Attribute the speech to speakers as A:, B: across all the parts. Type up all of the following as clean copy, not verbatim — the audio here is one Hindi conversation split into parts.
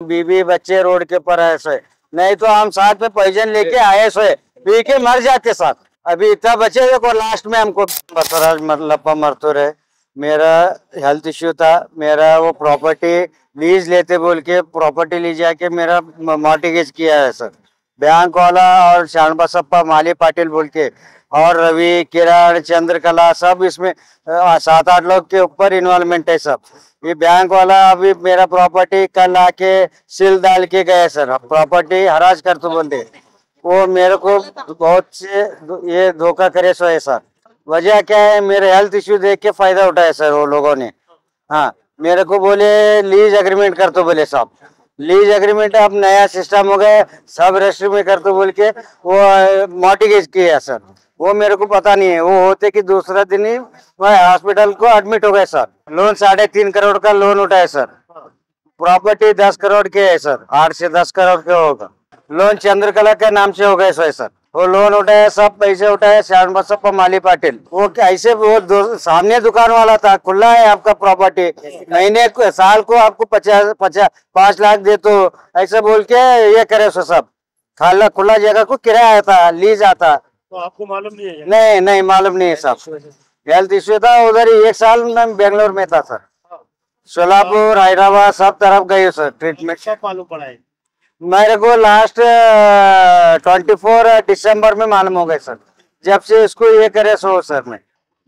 A: बीवी बच्चे रोड के ऊपर है सो, नहीं तो हम साथ में पॉइजन लेके आए सो, पी के मर जाते साथ। अभी इतना बचे देखो, लास्ट में हमको बसराज मतलब मरतो रहे। मेरा हेल्थ इश्यू था, मेरा वो प्रॉपर्टी लीज लेते बोल के प्रॉपर्टी ली जाके मेरा मॉर्टिगेज किया है सर। बैंक वाला और शानबसप्पा माली पाटिल बोल के और रवि किरण चंद्रकला सब इसमें 7-8 लोग के ऊपर इन्वॉल्वमेंट है सब। ये बैंक वाला अभी मेरा प्रॉपर्टी कल आके सील डाल के गए सर, प्रॉपर्टी हराज कर तो बोलते। वो मेरे को बहुत से ये धोखा करे सो है सर। वजह क्या है, मेरे हेल्थ इश्यू देख के फायदा उठाया सर वो लोगों ने। हाँ, मेरे को बोले लीज एग्रीमेंट कर तो बोले साहब, लीज एग्रीमेंट अब नया सिस्टम हो गया, सब रजिस्ट्री में कर तो बोल के वो मॉर्टिगेज किया सर। वो मेरे को पता नहीं है, वो होते कि दूसरा दिन ही मैं हॉस्पिटल को एडमिट हो गए सर। लोन 3.5 करोड़ का लोन उठाया सर, प्रॉपर्टी 10 करोड़ के है सर, 8 से 10 करोड़ के होगा। लोन चंद्रकला के नाम से हो गए सर। वो लोन उठाया, सब पैसे उठाए शानबसप्पा माली पाटिल। वो ऐसे वो सामने दुकान वाला था, खुला है आपका प्रॉपर्टी, महीने साल को आपको 5 लाख दे तो ऐसे बोल के ये करे सो सब। खुला जगह को किराया आता, लीज आता।
B: तो आपको मालूम नहीं है?
A: नहीं मालूम नहीं है साहब। हेल्थ इश्यू था उधर ही, 1 साल मैं बेंगलोर में था सर। सोलापुर हैदराबाद सब तरफ गए सर ट्रीटमेंट।
B: कब मालूम पड़ा है?
A: मेरे को लास्ट 24 दिसंबर में मालूम हो गए सर, जब से इसको ये करे सो सर। मैं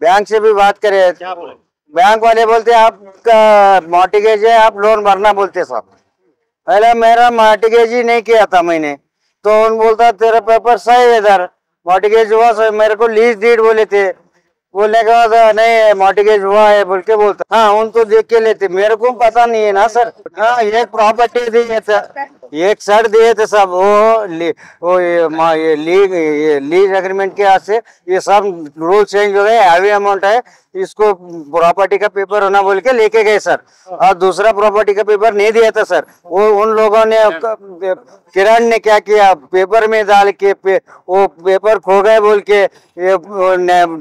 A: बैंक से भी बात करे,
B: क्या बोले?
A: बैंक वाले बोलते आपका मॉर्टिगेज है, आप लोन भरना बोलते साहब। पहले मेरा मॉर्टिगेज ही नहीं किया था मैंने, तो उन बोलता तेरा पेपर सही है इधर, मॉर्टिगेज हुआ सर। मेरे को लीज डीड बोले थे, बोलने के बाद नहीं मॉर्टिगेज हुआ है बोल के बोलता। हाँ, उन तो देख के लेते, मेरे को पता नहीं है ना सर। हाँ, एक प्रॉपर्टी दिए थे, एक शर्ट दिए थे सब। वो ये लीज एग्रीमेंट के हाथ से ये सब रूल चेंज हो गए, हैवी अमाउंट है, इसको प्रॉपर्टी का पेपर होना बोल के लेके गए सर। और दूसरा प्रॉपर्टी का पेपर नहीं दिया था सर। वो उन लोगों ने, किरण ने क्या किया, पेपर में डाल के वो पेपर खो गए बोल के ये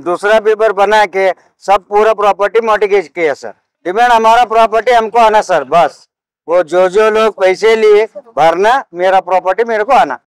A: दूसरा पेपर बना के सब पूरा प्रॉपर्टी मॉर्टिगेज किया सर। डिमांड हमारा प्रॉपर्टी हमको आना सर, बस। वो जो लोग पैसे लिए भरना, मेरा प्रॉपर्टी मेरे को आना।